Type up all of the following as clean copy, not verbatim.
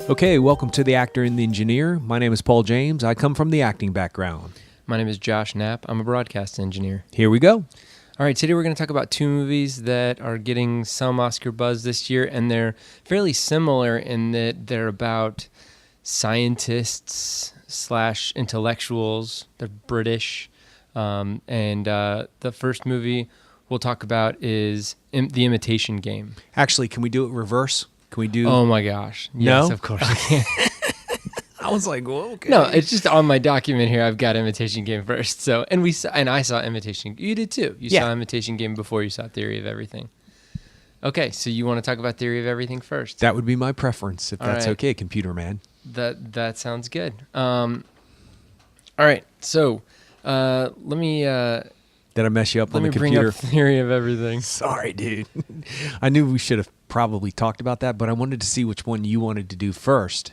Okay, welcome to The Actor and the Engineer. My name is Paul James. I come from the acting background. My name is Josh Knapp. I'm a broadcast engineer. Here we go. All right, today we're going to talk about two movies that are getting some Oscar buzz this year, and they're fairly similar in that they're about scientists / intellectuals. They're British. The first movie we'll talk about is The Imitation Game. Actually, can we do it reverse? Can we do... Oh my gosh. Yes, No? of course I can. I was like, well, okay. No, it's just on my document here. I've got Imitation Game first. So, and I saw Imitation. You did too. You saw Imitation Game before you saw Theory of Everything. Okay, so you want to talk about Theory of Everything first? That would be my preference, if that's right. okay, computer man. That sounds good. All right, so let me. Did I mess you up on the bring computer? up Theory of Everything. Sorry, dude. I knew we should have probably talked about that, but I wanted to see which one you wanted to do first,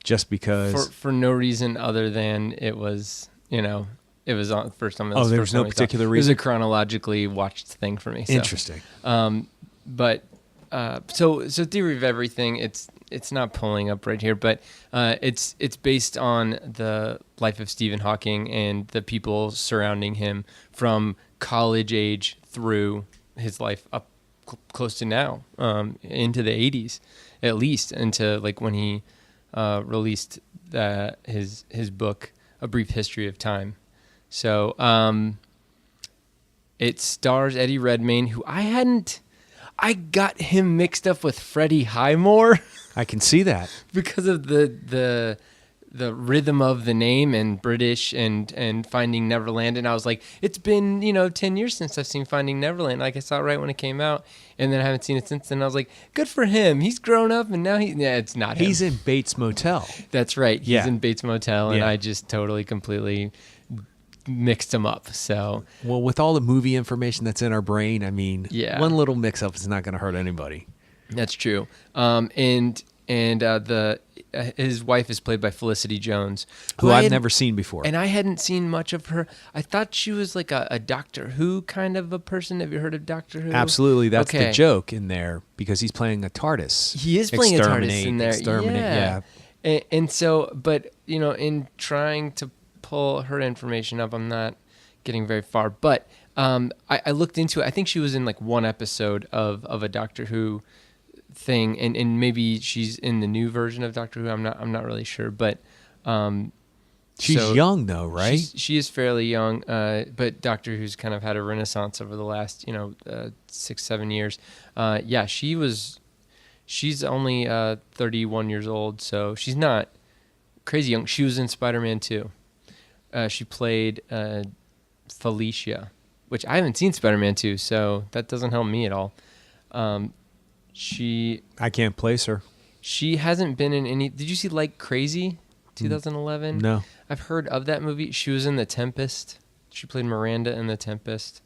just because. For no reason other than it was, it was on first time. Oh, there was no particular reason? It was a chronologically watched thing for me. So. Interesting. So Theory of Everything, it's not pulling up right here, but it's based on the life of Stephen Hawking and the people surrounding him from college age through his life up close to now, into the 80s, at least, into like when he released his book, A Brief History of Time. So it stars Eddie Redmayne, who I got him mixed up with Freddie Highmore. I can see that. Because of the rhythm of the name and British and Finding Neverland. And I was like, it's been, 10 years since I've seen Finding Neverland. Like I saw it right when it came out. And then I haven't seen it since then. I was like, good for him. He's grown up and now it's not him. He's in Bates Motel. That's right. He's in Bates Motel. And Yeah. I just totally, completely mixed them up. So, Well, with all the movie information that's in our brain, I mean, one little mix-up is not going to hurt anybody. that's true. His wife is played by Felicity Jones, Who I've never seen before. And I hadn't seen much of her. I thought she was like a Doctor Who kind of a person. Have you heard of Doctor Who? Absolutely. That's Okay. the joke in there, because he's playing a TARDIS. He is playing a TARDIS in there. Exterminate, yeah. And so, but, in trying to pull her information up, I'm not getting very far. But I looked into it. I think she was in like one episode of a Doctor Who thing, and maybe she's in the new version of Doctor Who. I'm not really sure, but She's young though, right? She is fairly young, but Doctor Who's kind of had a renaissance over the last 6-7 years. She's only 31 years old, so she's not crazy young. She was in Spider-Man 2. She played Felicia, which I haven't seen Spider-Man 2, so that doesn't help me at all. I can't place her. She hasn't been in any... Did you see Like Crazy, 2011? No. I've heard of that movie. She was in The Tempest. She played Miranda in The Tempest.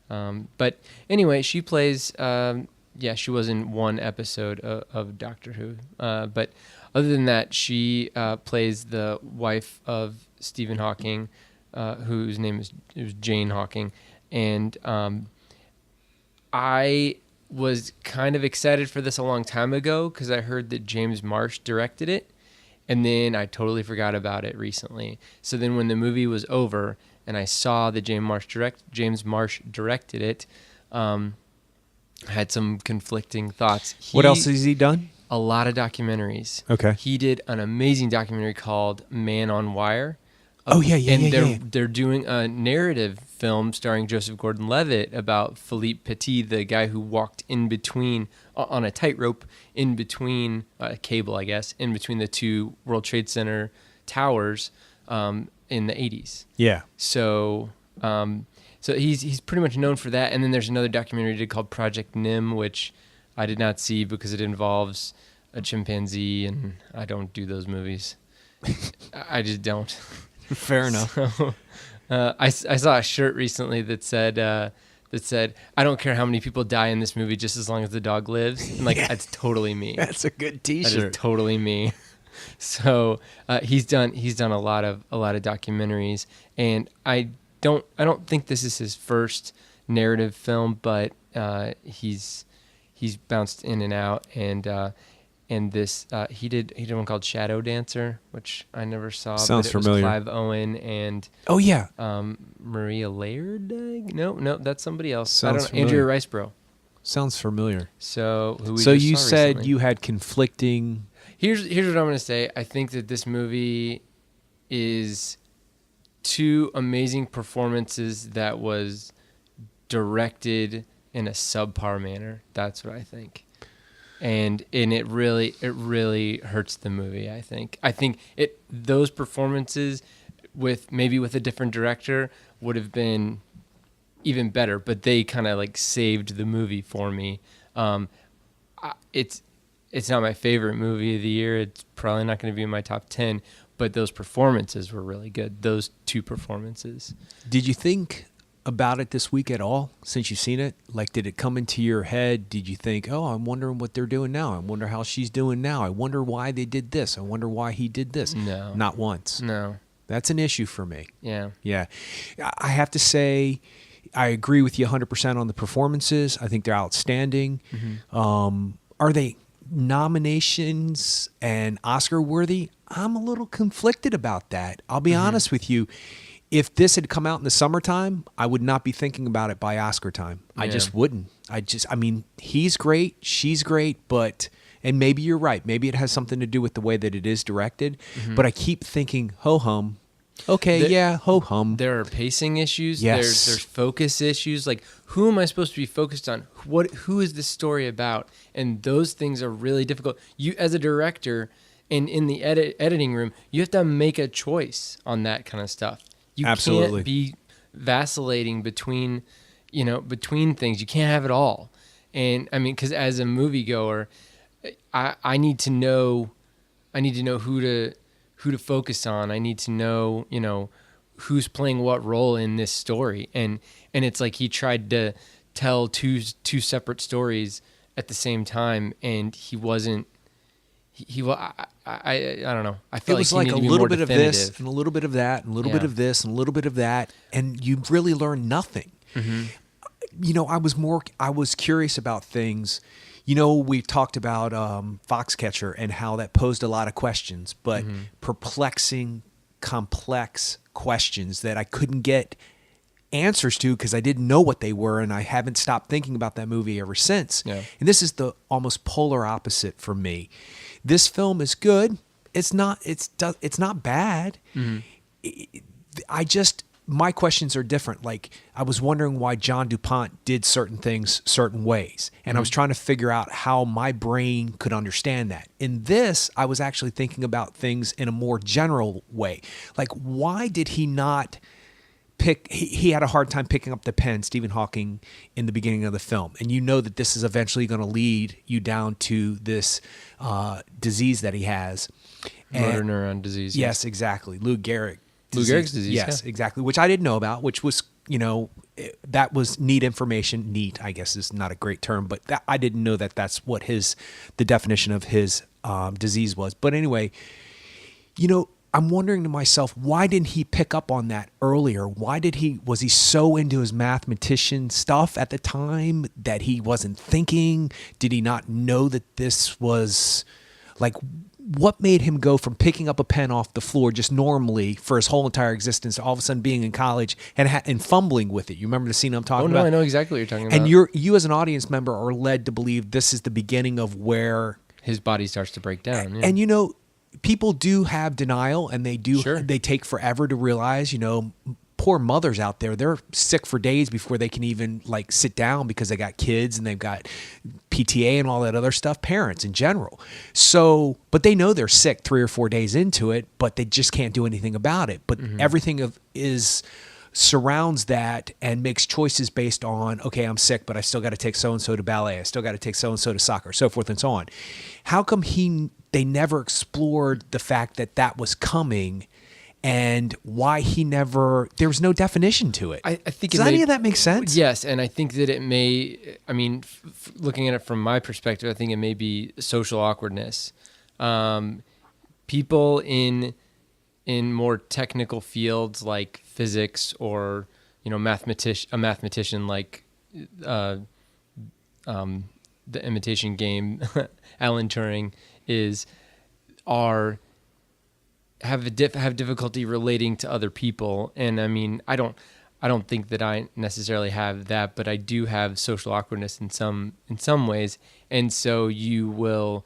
But anyway, she plays... she was in one episode of Doctor Who. But other than that, she plays the wife of Stephen Hawking, whose name is Jane Hawking. And I was kind of excited for this a long time ago because I heard that James Marsh directed it, and then I totally forgot about it recently. So then when the movie was over and I saw that James Marsh directed it, I had some conflicting thoughts. What else has he done? A lot of documentaries. Okay. He did an amazing documentary called Man on Wire. They're doing a narrative film starring Joseph Gordon-Levitt about Philippe Petit, the guy who walked in between, on a tightrope, in between, a cable, I guess, in between the two World Trade Center towers in the 80s. Yeah. So he's pretty much known for that. And then there's another documentary he did called Project Nim, which I did not see because it involves a chimpanzee, and I don't do those movies. I just don't. Fair enough. So, I saw a shirt recently that said, I don't care how many people die in this movie just as long as the dog lives. And that's totally me. That's a good T-shirt. That is totally me. So he's done a lot of documentaries, and I don't think this is his first narrative film, but he's bounced in and out, and and this he did one called Shadow Dancer, which I never saw. Sounds but it familiar. Was Clive Owen and Oh yeah, Maria Laird. No, that's somebody else. Sounds I don't know. Andrea familiar. Riceborough. sounds familiar. So who we So just you saw said recently. you had conflicting. Here's what I'm going to say. I think that this movie is two amazing performances that was directed in a subpar manner. That's what I think. And it really hurts the movie, I think. I think those performances with a different director would have been even better, but they kind of like saved the movie for me. It's not my favorite movie of the year. It's probably not going to be in my top 10, but those performances were really good. Those two performances. Did you think about it this week at all since you've seen it? Like, did it come into your head? Did you think, oh, I'm wondering what they're doing now. I wonder how she's doing now. I wonder why they did this. I wonder why he did this. No. Not once. No. That's an issue for me. Yeah. Yeah. I have to say, I agree with you 100% on the performances. I think they're outstanding. Mm-hmm. Are they nominations and Oscar worthy? I'm a little conflicted about that. I'll be honest with you. If this had come out in the summertime, I would not be thinking about it by Oscar time. I Yeah. just wouldn't. I mean, he's great, she's great, and maybe you're right. Maybe it has something to do with the way that it is directed, but I keep thinking, ho-hum. Okay, ho-hum. There are pacing issues. Yes. There's focus issues. Like, who am I supposed to be focused on? Who is this story about? And those things are really difficult. You, as a director, and in the editing room, you have to make a choice on that kind of stuff. You Absolutely. can't be vacillating between things. You can't have it all. And I mean, because as a moviegoer, I need to know who to focus on. I need to know, who's playing what role in this story. And it's like he tried to tell two separate stories at the same time, and he wasn't. I don't know. I felt It was like, like he a needed to be little more bit of this definitive. and a little bit of that and a little bit Yeah. of this and a little bit of that, and you really learn nothing. I was curious about things. We talked about Foxcatcher and how that posed a lot of questions, but perplexing, complex questions that I couldn't get answers to because I didn't know what they were, and I haven't stopped thinking about that movie ever since. Yeah. And this is the almost polar opposite for me. This film is good. It's not bad. My questions are different. Like, I was wondering why John DuPont did certain things certain ways, and I was trying to figure out how my brain could understand that. In this, I was actually thinking about things in a more general way. Like, why did he not he had a hard time picking up the pen, Stephen Hawking, in the beginning of the film. And you know that this is eventually going to lead you down to this disease that he has. Motor neuron disease. Yes, exactly. Lou Gehrig's disease. Yes, yeah. exactly. Which I didn't know about, which was, that was neat information. Neat, I guess, is not a great term, but I didn't know that that's what the definition of his disease was. But anyway, I'm wondering to myself, why didn't he pick up on that earlier? Was he so into his mathematician stuff at the time that he wasn't thinking? Did he not know that this was like, what made him go from picking up a pen off the floor just normally for his whole entire existence to all of a sudden being in college and fumbling with it? You remember the scene I'm talking about? I know exactly what you're talking about. And you as an audience member are led to believe this is the beginning of where his body starts to break down. Yeah. And people do have denial, and they do. Sure. They take forever to realize. Poor mothers out there, they're sick for days before they can even like sit down because they got kids and they've got PTA and all that other stuff. Parents in general. So, but they know they're sick 3 or 4 days into it, but they just can't do anything about it. But everything surrounds that and makes choices based on, okay, I'm sick, but I still got to take so-and-so to ballet. I still got to take so-and-so to soccer, so forth and so on. How come they never explored the fact that was coming and why there was no definition to it? I think Does any of that make sense? Yes, and I think that it may, looking at it from my perspective, I think it may be social awkwardness. People in more technical fields like physics or a mathematician like The Imitation Game, Alan Turing, have difficulty relating to other people. And I mean, I don't think that I necessarily have that, but I do have social awkwardness in some ways. And so you will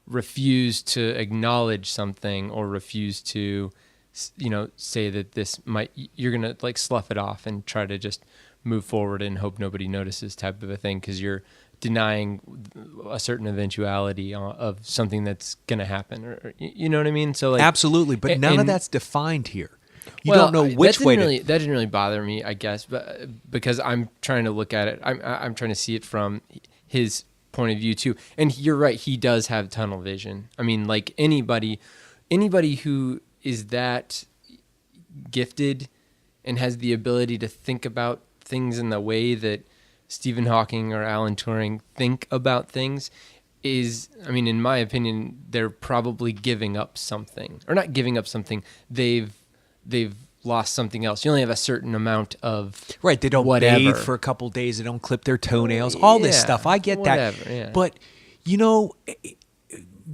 refuse to acknowledge something or refuse to, say that you're going to like slough it off and try to just move forward and hope nobody notices type of a thing, because you're denying a certain eventuality of something that's going to happen, or you know what I mean? So like, absolutely, but none of that's defined here. You don't know which way that didn't really bother me, I guess, but because I'm trying to look at it, I'm trying to see it from his point of view too. And you're right, he does have tunnel vision. I mean, like anybody who is that gifted and has the ability to think about things in the way that Stephen Hawking or Alan Turing think about things is, I mean, in my opinion, they're probably giving up something, or not giving up something. They've lost something else. You only have a certain amount of right. They don't bathe for a couple of days. They don't clip their toenails. All this stuff. I get that. Yeah. But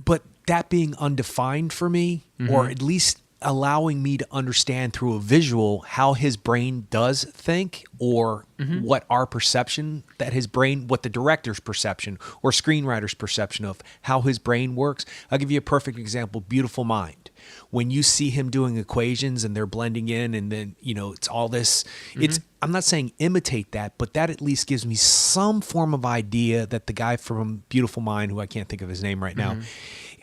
but that being undefined for me, or at least allowing me to understand through a visual how his brain does think, or what our perception that his brain, what the director's perception or screenwriter's perception of how his brain works. I'll give you a perfect example. Beautiful Mind. When you see him doing equations and they're blending in, and then, it's all this, I'm not saying imitate that, but that at least gives me some form of idea that the guy from Beautiful Mind, who I can't think of his name right now,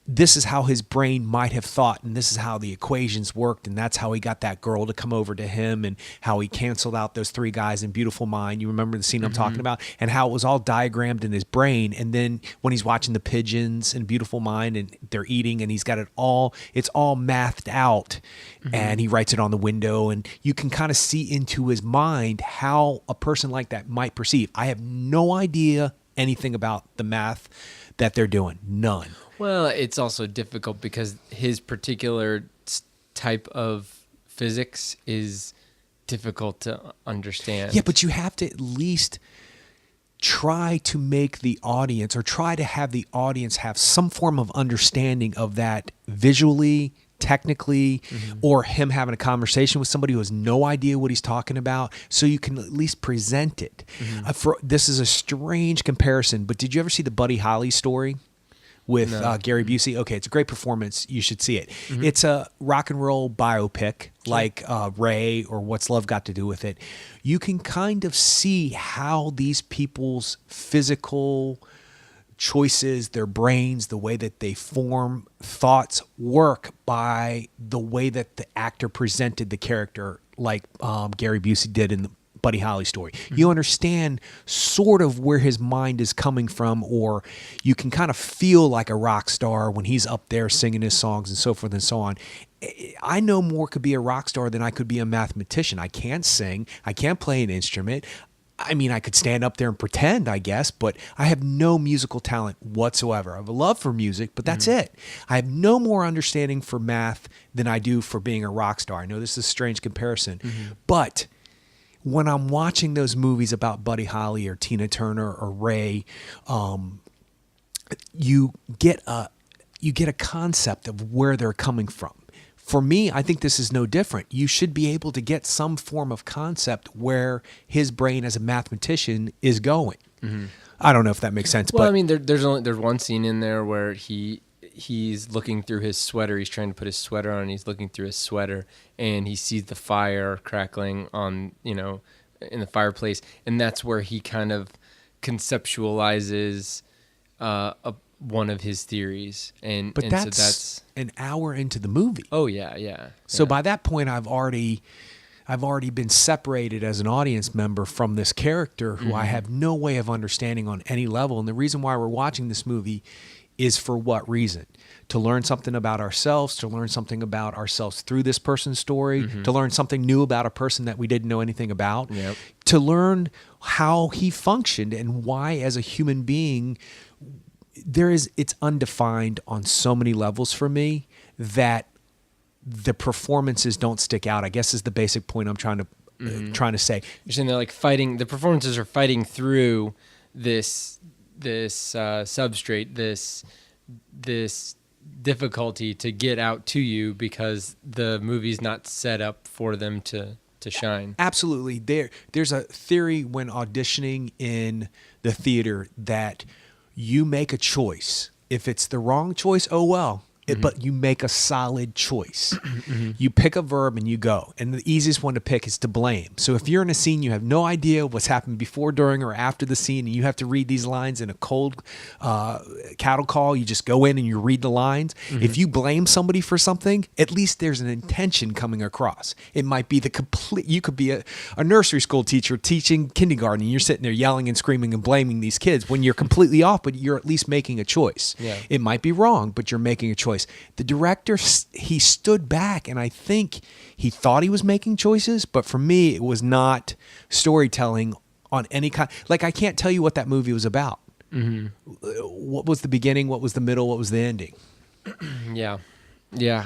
this is how his brain might have thought, and this is how the equations worked, and that's how he got that girl to come over to him, and how he canceled out those three guys in Beautiful Mind. You remember the scene I'm talking about? And how it was all diagrammed in his brain, and then when he's watching the pigeons in Beautiful Mind, and they're eating, and he's got it's all mathed out, and he writes it on the window, and you can kind of see into his mind how a person like that might perceive. I have no idea anything about the math that they're doing. None. Well, it's also difficult because his particular type of physics is difficult to understand. Yeah, but you have to at least try to make the audience, or try to have the audience have some form of understanding of that visually, technically, or him having a conversation with somebody who has no idea what he's talking about, so you can at least present it. This is a strange comparison, but did you ever see the Buddy Holly story with Gary Busey? Okay, it's a great performance. You should see it. It's a rock and roll biopic, like Ray or What's Love Got to Do with It. You can kind of see how these people's physical choices, their brains, the way that they form thoughts work by the way that the actor presented the character, like Gary Busey did in the Buddy Holly story. You understand sort of where his mind is coming from, or you can kind of feel like a rock star when he's up there singing his songs and so forth and so on. I no more could be a rock star than I could be a mathematician. I can't sing. I can't play an instrument. I mean, I could stand up there and pretend, I guess, but I have no musical talent whatsoever. I have a love for music, but that's it. I have no more understanding for math than I do for being a rock star. I know this is a strange comparison, but when I'm watching those movies about Buddy Holly or Tina Turner or Ray, you get a concept of where they're coming from. For me, I think this is no different. You should be able to get some form of concept where his brain as a mathematician is going. I don't know if that makes sense. Well, but I mean, there's one scene in there where he's looking through his sweater. He's trying to put his sweater on, and he's looking through his sweater, and he sees the fire crackling on, in the fireplace, and that's where he kind of conceptualizes one of his theories. But that's an hour into the movie. Oh yeah. So by that point, I've already been separated as an audience member from this character who I have no way of understanding on any level. And the reason why we're watching this movie is for what reason? To learn something about ourselves, to learn something about ourselves through this person's story, to learn something new about a person that we didn't know anything about, to learn how he functioned and why as a human being it's undefined on so many levels for me that the performances don't stick out, I guess, is the basic point I'm trying to say. You're saying they're like fighting, the performances are fighting through this substrate, this difficulty to get out to you because the movie's not set up for them to shine. Absolutely. There's a theory when auditioning in the theater that you make a choice. If it's the wrong choice, oh well. But you make a solid choice. You pick a verb and you go. And the easiest one to pick is to blame. So if you're in a scene, you have no idea what's happened before, during, or after the scene, and you have to read these lines in a cold cattle call, you just go in and you read the lines. If you blame somebody for something, at least there's an intention coming across. It might be you could be a nursery school teacher teaching kindergarten, and you're sitting there yelling and screaming and blaming these kids when you're completely off, but you're at least making a choice. Yeah. It might be wrong, but you're making a choice. The director, he stood back, and I think he thought he was making choices, but for me, it was not storytelling on any kind. Like, I can't tell you what that movie was about. What was the beginning? What was the middle? What was the ending? Yeah.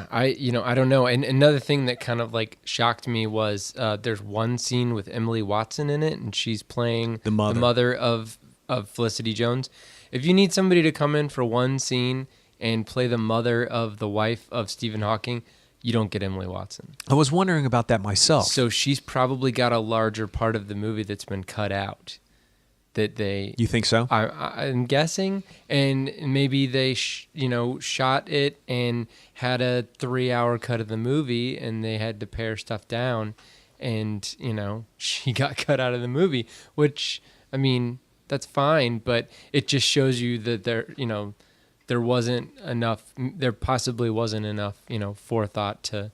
I don't know. And another thing that kind of like shocked me was there's one scene with Emily Watson in it, and she's playing the mother of Felicity Jones. If you need somebody to come in for one scene and play the mother of the wife of Stephen Hawking, you don't get Emily Watson. I was wondering about that myself. So she's probably got a larger part of the movie that's been cut out. You think so? I'm guessing, and maybe they shot it and had a 3-hour cut of the movie, and they had to pare stuff down, and she got cut out of the movie, which, I mean, that's fine, but it just shows you that there wasn't enough. There possibly wasn't enough, forethought to,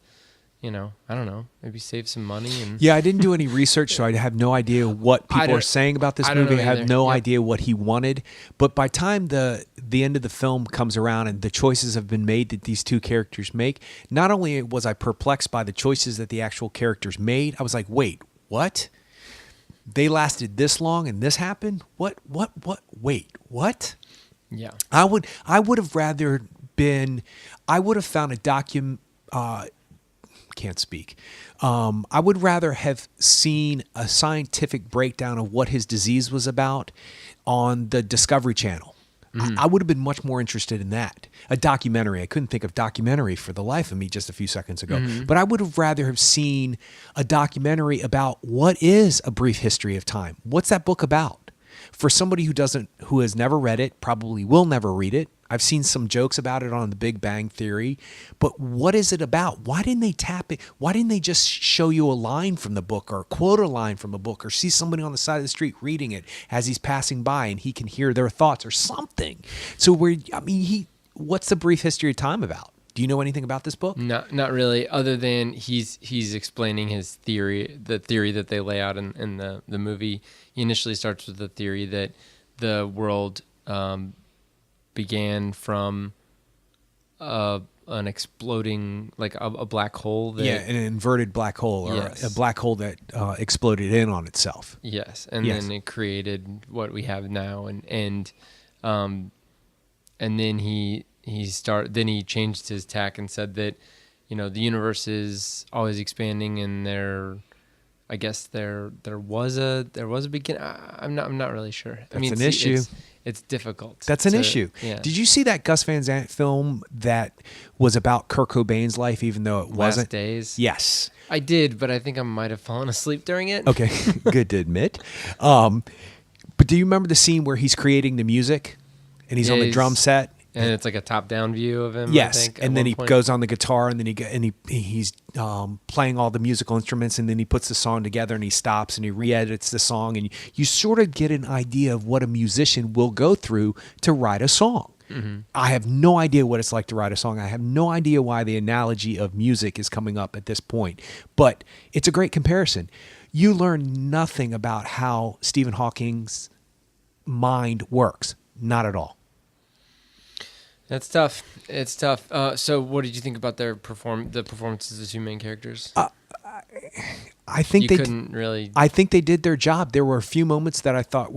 I don't know, maybe save some money. Yeah, I didn't do any research, so I have no idea what people are saying about this movie. I have no idea what he wanted. But by the time the end of the film comes around and the choices have been made that these two characters make, not only was I perplexed by the choices that the actual characters made, I was like, wait, what? They lasted this long and this happened? What? Wait, what? Yeah. I would have rather been, I would have found can't speak. I would rather have seen a scientific breakdown of what his disease was about on the Discovery Channel. I would have been much more interested in that. A documentary. I couldn't think of documentary for the life of me just a few seconds ago. But I would have rather have seen a documentary about what is A Brief History of Time. What's that book about? For somebody who has never read it, probably will never read it. I've seen some jokes about it on The Big Bang Theory, but what is it about? Why didn't they tap it? Why didn't they just show you a line from the book or quote a line from a book or see somebody on the side of the street reading it as he's passing by and he can hear their thoughts or something? So what's The Brief History of Time about? Do you know anything about this book? Not really, other than he's explaining his theory, the theory that they lay out in the movie. He initially starts with the theory that the world began from an exploding, like a black hole. An inverted black hole, or a black hole that exploded in on itself. Yes, and then it created what we have now, and then he changed his tack and said that the universe is always expanding, and I guess there was a beginning. I'm not really sure. That's an issue. It's difficult. That's an issue. Yeah. Did you see that Gus Van Sant film that was about Kurt Cobain's life, even though it wasn't? Last Days? Yes. I did, but I think I might have fallen asleep during it. Okay, good to admit. But do you remember the scene where he's creating the music and he's on the drum set? And it's like a top-down view of him. Yes, I think, and then he goes on the guitar, and then he's playing all the musical instruments, and then he puts the song together, and he stops, and he re-edits the song, and you sort of get an idea of what a musician will go through to write a song. I have no idea what it's like to write a song. I have no idea why the analogy of music is coming up at this point, but it's a great comparison. You learn nothing about how Stephen Hawking's mind works. Not at all. That's tough. It's tough. So what did you think about the performances of the two main characters? I think I think they did their job. There were a few moments that I thought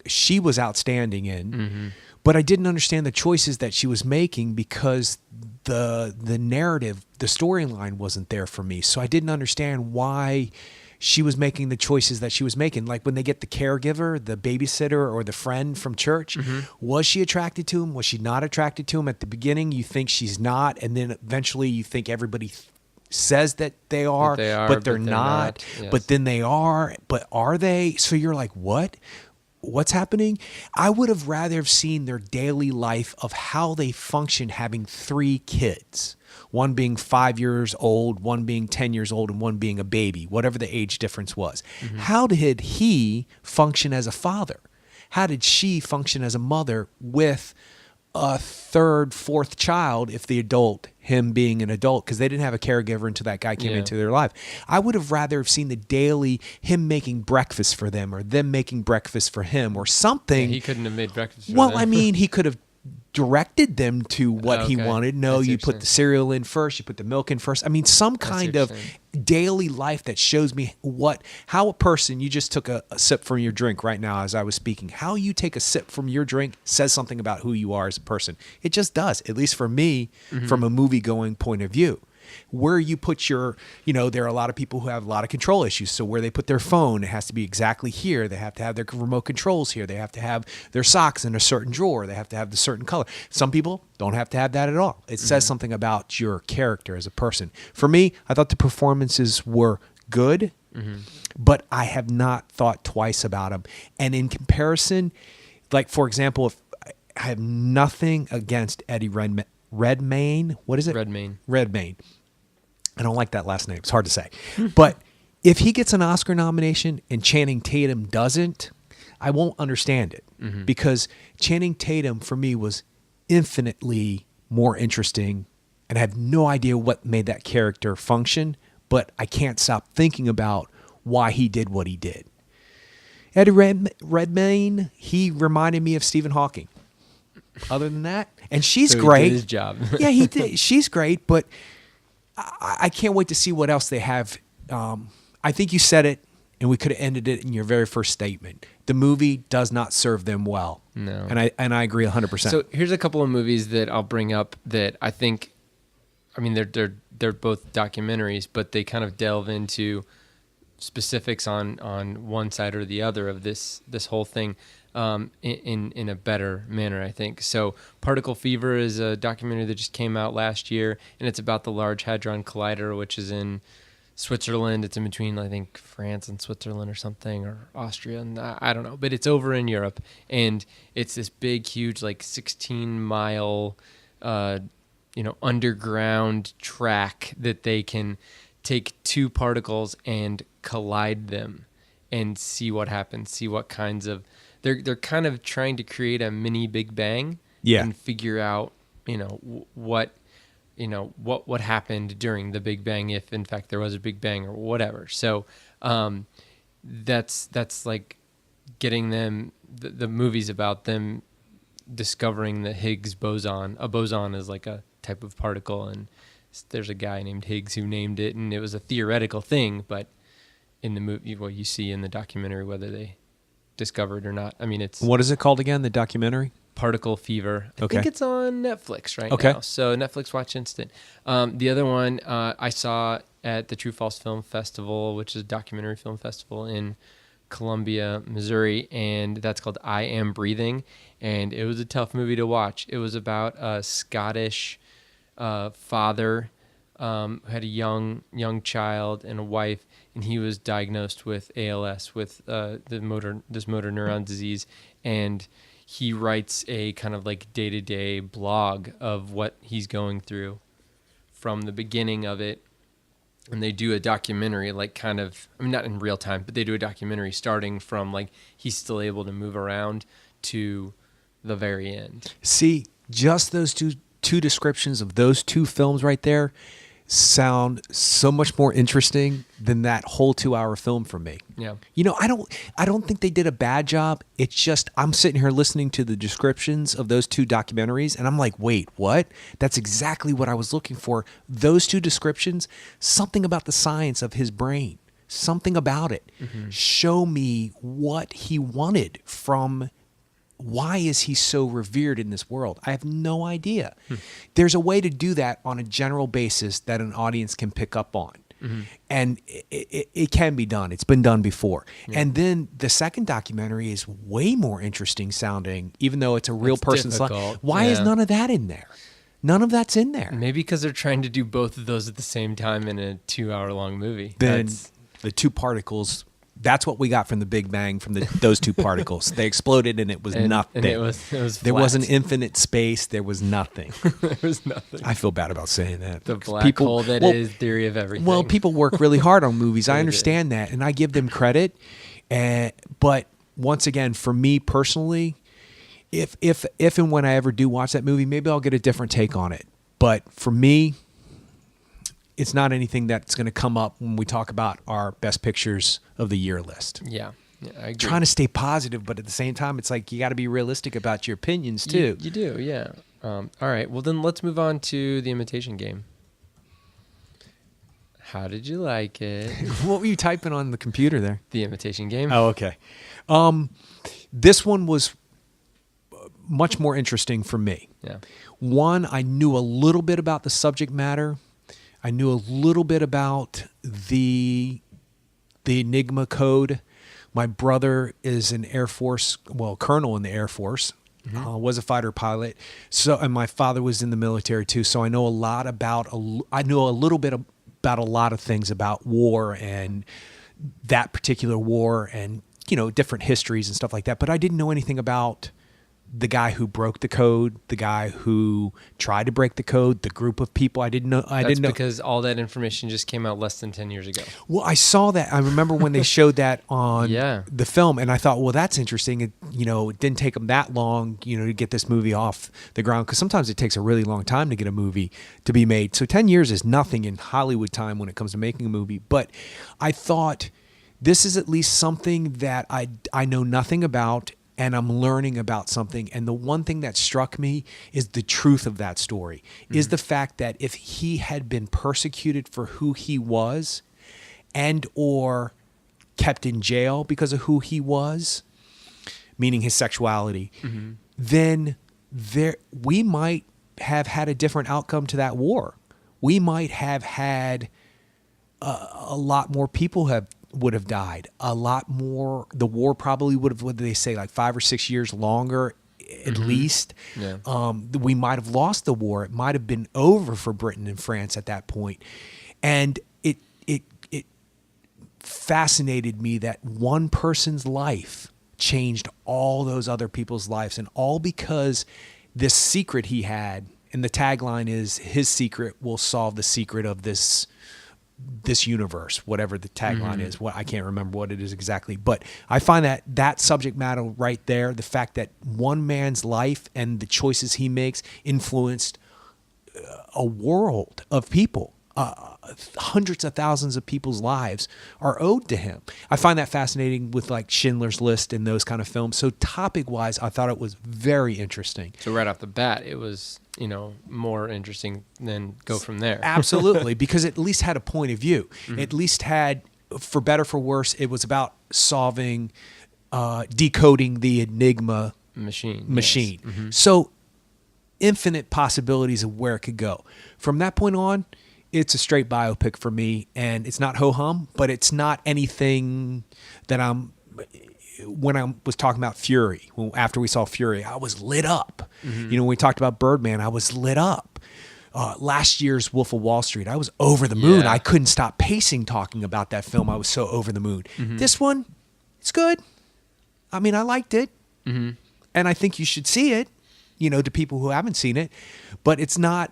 she was outstanding in, but I didn't understand the choices that she was making because the narrative, the storyline wasn't there for me. So I didn't understand why she was making the choices that she was making. Like when they get the caregiver, the babysitter, or the friend from church, was she attracted to him? Was she not attracted to him? At the beginning, you think she's not, and then eventually you think everybody says that they are, but they're not. Yes. But then they are, but are they? So you're like, what? What's happening? I would have rather have seen their daily life of how they function having 3 kids. One being 5 years old, one being 10 years old, and one being a baby, whatever the age difference was. How did he function as a father? How did she function as a mother with a 3rd, 4th child, if the adult, him being an adult, because they didn't have a caregiver until that guy came into their life. I would have rather have seen the daily, him making breakfast for them, or them making breakfast for him, or something. He couldn't have made breakfast for Well, them. I mean, he could have directed them to what he Okay. wanted. No, I see you what you're put the cereal in first, you put the milk in first. I mean, some kind of daily life that shows me how a person, you just took a sip from your drink right now as I was speaking. How you take a sip from your drink says something about who you are as a person. It just does, at least for me, from a movie going point of view. Where you put your, there are a lot of people who have a lot of control issues. So where they put their phone, it has to be exactly here. They have to have their remote controls here. They have to have their socks in a certain drawer. They have to have the certain color. Some people don't have to have that at all. It says something about your character as a person. For me, I thought the performances were good, but I have not thought twice about them. And in comparison, like, for example, if I have nothing against Eddie Redmayne. What is it? Redmayne. I don't like that last name. It's hard to say. But if he gets an Oscar nomination and Channing Tatum doesn't, I won't understand it. Because Channing Tatum, for me, was infinitely more interesting, and I have no idea what made that character function, but I can't stop thinking about why he did what he did. Eddie Redmayne, he reminded me of Stephen Hawking. Other than that, and she's So great. He did his job. Yeah, he did. She's great, but I can't wait to see what else they have. I think you said it, and we could have ended it in your very first statement. The movie does not serve them well. No. And I agree 100%. So here's a couple of movies that I'll bring up that I think, I mean, they're both documentaries, but they kind of delve into specifics on one side or the other of this whole thing in a better manner, I think. So Particle Fever is a documentary that just came out last year, and it's about the Large Hadron Collider, which is in Switzerland. It's in between, I think, France and Switzerland or something, or Austria, and I don't know, but it's over in Europe, and it's this big, huge, like 16-mile, underground track that they can take 2 particles and collide them and see what happens, see what kinds of... They're kind of trying to create a mini Big Bang and figure out, what happened during the Big Bang, if in fact there was a Big Bang or whatever. So that's like getting them, the movies about them discovering the Higgs boson. A boson is like a type of particle, and there's a guy named Higgs who named it, and it was a theoretical thing, but in the movie, well, you see in the documentary whether they discovered or not. I mean, it's... What is it called again, the documentary? Particle Fever. I think it's on Netflix right now. So Netflix Watch Instant. The other one I saw at the True False Film Festival, which is a documentary film festival in Columbia, Missouri, and that's called I Am Breathing, and it was a tough movie to watch. It was about a Scottish father who had a young child and a wife, and he was diagnosed with ALS, with this motor neuron disease, and he writes a kind of like day-to-day blog of what he's going through from the beginning of it. And they do a documentary, like kind of, I mean, not in real time, but they do a documentary starting from like he's still able to move around to the very end. See, just those two descriptions of those 2 films right there sound so much more interesting than that whole 2-hour film for me. Yeah. I don't think they did a bad job. It's just I'm sitting here listening to the descriptions of those 2 documentaries, and I'm like, wait, what? That's exactly what I was looking for. Those 2 descriptions, something about the science of his brain, something about it. Show me what he wanted from... Why is he so revered in this world? I have no idea. There's a way to do that on a general basis that an audience can pick up on. And it can be done. It's been done before. And then the second documentary is way more interesting sounding, even though it's a real person's life. difficult. Why is Yeah. none of that in there? None of that's in there. Maybe because they're trying to do both of those at the same time in a 2-hour-long movie. Then That's- the two particles, that's what we got from the Big Bang, from those two particles. They exploded and it was nothing. And it was there was an flat. infinite space. There was nothing. There was nothing. I feel bad about saying that. The black People- hole that is theory of everything. Well, people work really hard on movies. I They do. understand that, and I give them credit. But once again, for me personally, if and when I ever do watch that movie, maybe I'll get a different take on it. But for me, it's not anything that's going to come up when we talk about our best pictures of the year list. Yeah, I agree. Trying to stay positive, but at the same time, it's like you got to be realistic about your opinions too. You do, yeah. All right, well then let's move on to The Imitation Game. How did you like it? What were you typing on the computer there? The Imitation Game. Oh, okay. This one was much more interesting for me. Yeah. One, I knew a little bit about the subject matter. I knew a little bit about the Enigma code. My brother is an Air Force, colonel in the Air Force, was a fighter pilot. So, and my father was in the military too. So I know a lot about, I know a little bit about a lot of things about war and that particular war and, different histories and stuff like that. But I didn't know anything about the guy who broke the code, the guy who tried to break the code, the group of people. I didn't know. That's because all that information just came out less than 10 years ago. Well, I saw that. I remember when they showed that on the film, and I thought, well, that's interesting. It didn't take them that long, to get this movie off the ground, because sometimes it takes a really long time to get a movie to be made. So 10 years is nothing in Hollywood time when it comes to making a movie. But I thought this is at least something that I know nothing about, and I'm learning about something. And the one thing that struck me is the truth of that story, is the fact that if he had been persecuted for who he was and or kept in jail because of who he was, meaning his sexuality, then we might have had a different outcome to that war. We might have had a lot more people would have died. A lot more. The war probably would have, what did they say, like 5 or 6 years longer at least. Yeah. We might have lost the war. It might have been over for Britain and France at that point. And it fascinated me that one person's life changed all those other people's lives, and all because this secret he had, and the tagline is, his secret will solve the secret of this universe, whatever the tagline is. What, I can't remember what it is exactly, but I find that subject matter right there, the fact that one man's life and the choices he makes influenced a world of people. Hundreds of thousands of people's lives are owed to him. I find that fascinating with like Schindler's List and those kind of films. So topic wise, I thought it was very interesting. So right off the bat, it was, more interesting than go from there. Absolutely, because it at least had a point of view. At least had, for better for worse, it was about solving, decoding the Enigma Machine. Yes. So infinite possibilities of where it could go. From that point on, it's a straight biopic for me, and it's not ho-hum, but it's not anything that when I was talking about Fury, after we saw Fury, I was lit up. When we talked about Birdman, I was lit up. Last year's Wolf of Wall Street, I was over the moon. Yeah. I couldn't stop pacing talking about that film. I was so over the moon. This one, it's good. I mean, I liked it. And I think you should see it, to people who haven't seen it. But it's not...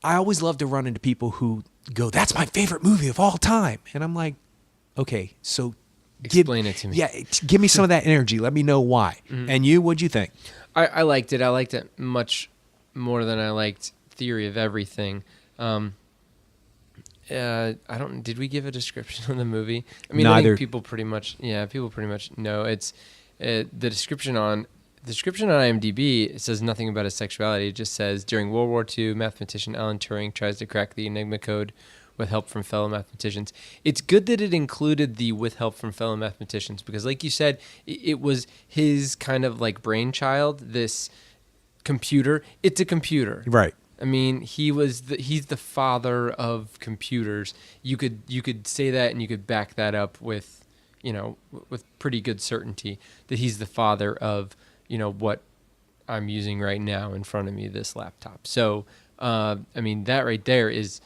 I always love to run into people who go, that's my favorite movie of all time. And I'm like, okay, so... Explain it to me. Yeah, give me some of that energy. Let me know why. And you, what'd you think? I liked it. I liked it much more than I liked Theory of Everything. Did we give a description of the movie? I mean, Neither. I think people pretty much know. It's the description on IMDb. It says nothing about his sexuality. It just says, during World War II, mathematician Alan Turing tries to crack the Enigma code with help from fellow mathematicians. It's good that it included the with help from fellow mathematicians, because like you said, it was his kind of like brainchild, this computer. It's a computer. Right. I mean, he's the father of computers. You could say that, and you could back that up with, with pretty good certainty that he's the father of, what I'm using right now in front of me, this laptop. So, I mean, that right there is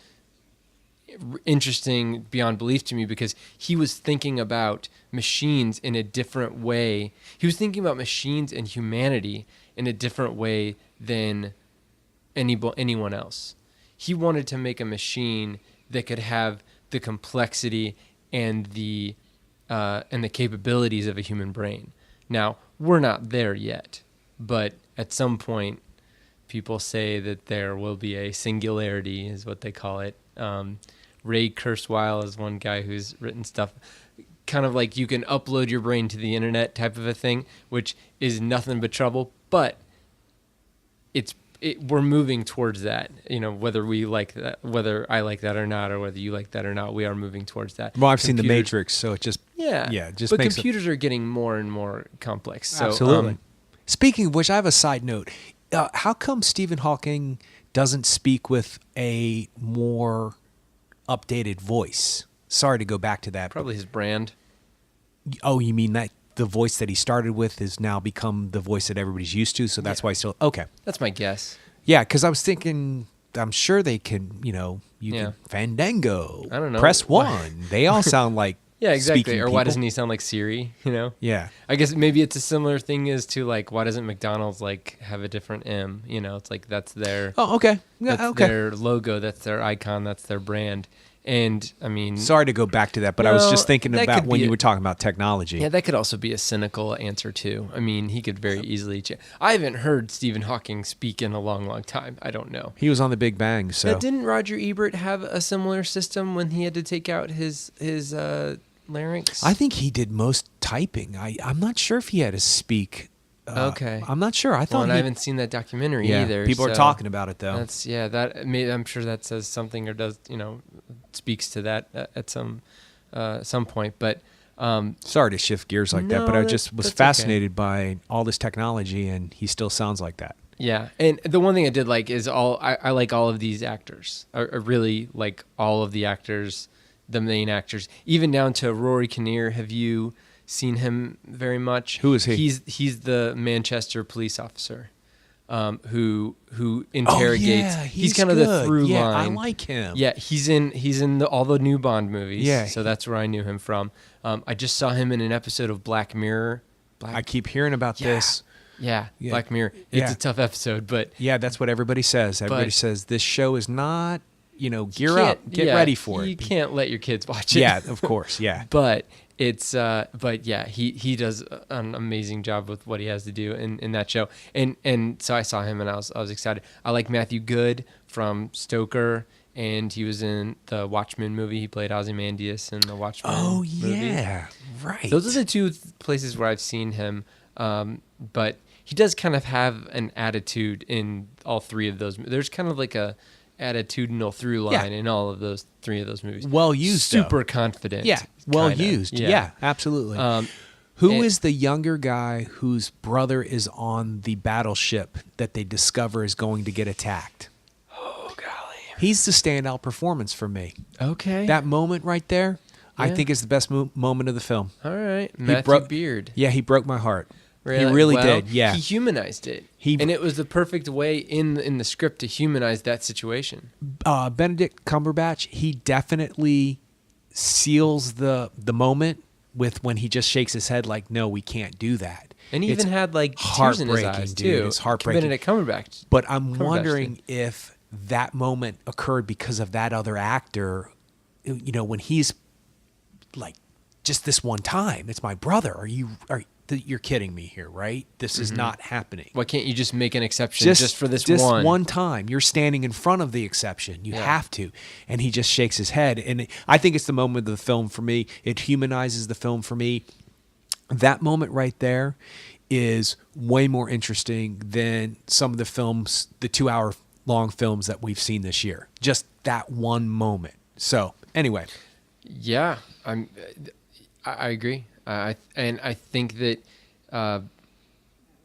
interesting beyond belief to me, because he was thinking about machines in a different way. He was thinking about machines and humanity in a different way than anyone else. He wanted to make a machine that could have the complexity and the capabilities of a human brain. Now, we're not there yet, but at some point, people say that there will be a singularity, is what they call it. Ray Kurzweil is one guy who's written stuff kind of like you can upload your brain to the internet type of a thing, which is nothing but trouble, but we're moving towards that, whether we like that, whether I like that or not, or whether you like that or not, we are moving towards that. Well, I've seen The Matrix, so it just but computers are getting more and more complex. So, absolutely. Speaking of which, I have a side note. How come Stephen Hawking doesn't speak with a more updated voice? Sorry to go back to that. Probably his brand. Oh, you mean that the voice that he started with has now become the voice that everybody's used to, so that's why he's still... Okay. That's my guess. Yeah, because I was thinking, I'm sure they can, can Fandango. I don't know. Press 1. They all sound like yeah, exactly. speaking Or people. why doesn't he sound like Siri, Yeah. I guess maybe it's a similar thing as to, like, why doesn't McDonald's, like, have a different M? It's like that's their... Oh, okay. Yeah, that's their logo, that's their icon, that's their brand. And, I mean... Sorry to go back to that, but I was just thinking about when you were talking about technology. Yeah, that could also be a cynical answer, too. I mean, he could very easily... I haven't heard Stephen Hawking speak in a long, long time. I don't know. He was on The Big Bang, so... Now, didn't Roger Ebert have a similar system when he had to take out his larynx? I think he did most typing. I'm not sure if he had to speak... okay. I'm not sure. I thought I haven't seen that documentary either. People are talking about it, though. I'm sure that says something, or does, speaks to that at some point. But sorry to shift gears like that, but I just was fascinated by all this technology, and he still sounds like that. Yeah, and the one thing I did like is I like all of these actors. I really like all of the actors, the main actors, even down to Rory Kinnear. Have you seen him very much? Who is he? He's the Manchester police officer who interrogates. He's kind of the through line. I like him. Yeah, he's in all the new Bond movies. Yeah, so that's where I knew him from. I just saw him in an episode of Black Mirror. I keep hearing about this. Yeah, Black Mirror. It's a tough episode, but yeah, that's what everybody says. Everybody says this show is not, gear up, get ready for it. You can't let your kids watch it. Yeah, of course, yeah. But it's he does an amazing job with what he has to do in that show. And so I saw him and I was excited. I like Matthew Good from Stoker, and he was in the Watchmen movie. He played Ozymandias in the Watchmen movie. Oh yeah, right. Those are the two places where I've seen him. But he does kind of have an attitude in all three of those. There's kind of like a attitudinal through line in all of those three of those movies. Well used, super confident. Yeah, well kinda. used. Yeah, absolutely. Who is the younger guy whose brother is on the battleship that they discover is going to get attacked? Oh golly, he's the standout performance for me. Okay, that moment right there, I think is the best moment of the film. All right, Matthew Beard. Yeah, he broke my heart. Really? He really did. Yeah, he humanized it. And it was the perfect way in the script to humanize that situation. Benedict Cumberbatch, he definitely seals the moment with when he just shakes his head like, no, we can't do that. And he even had like tears in his eyes too. It's heartbreaking. Benedict Cumberbatch. But I'm wondering if that moment occurred because of that other actor. When he's like, just this one time, it's my brother. You're kidding me here, right? This is not happening. Why can't you just make an exception just for this one? Just one time. You're standing in front of the exception. You have to. And he just shakes his head. And I think it's the moment of the film for me. It humanizes the film for me. That moment right there is way more interesting than some of the films, the 2-hour-long films that we've seen this year. Just that one moment. So, anyway. Yeah, I agree. And I think that